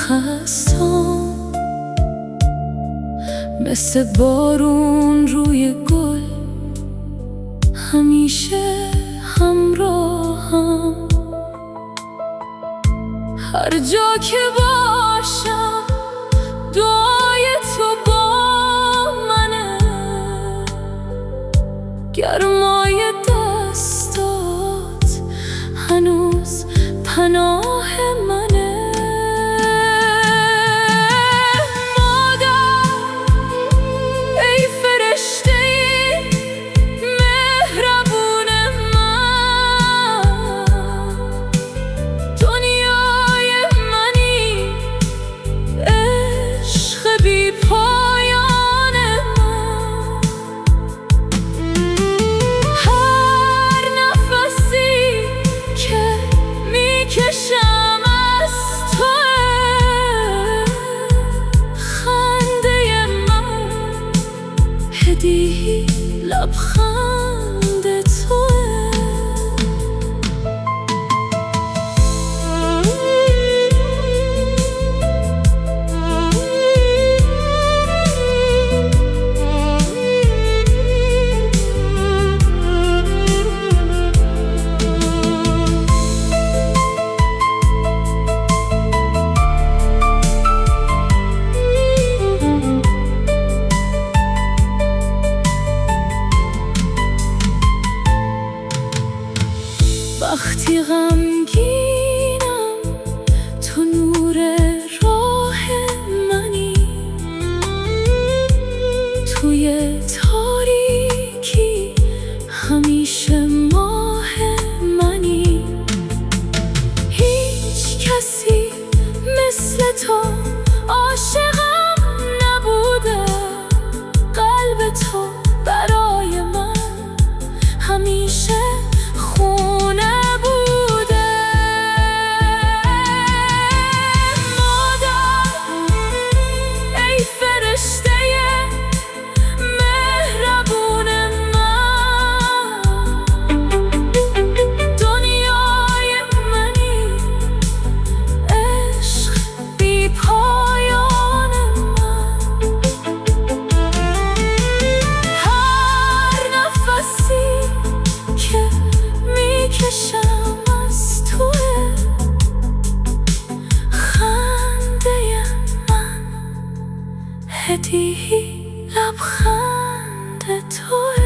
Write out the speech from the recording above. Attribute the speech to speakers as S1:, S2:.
S1: خستم، مثل بارون روی گل، همیشه همراهم. هر جا که باشم دعای تو با منه، گرمای دستات هنوز پناه منه. مادر ای فرشته مهربون من، دنیای منی، عشق بی پایان من. هر نفسی که میکشم از توئه، خنده من هدیه لبخند توئه. وقتی غمگینم تو نور راه منی، توی تاریکی همیشه ماه منی. هیچ کسی مثل تو عاشقم نبوده، قلب تو برای من همیشه خونه بوده. مادر ای فرشته مهربون من، دنیای منی، عشق بی پایان من. هر نفسی که میکشم از توئه، خنده من هدیه لبخند توئه.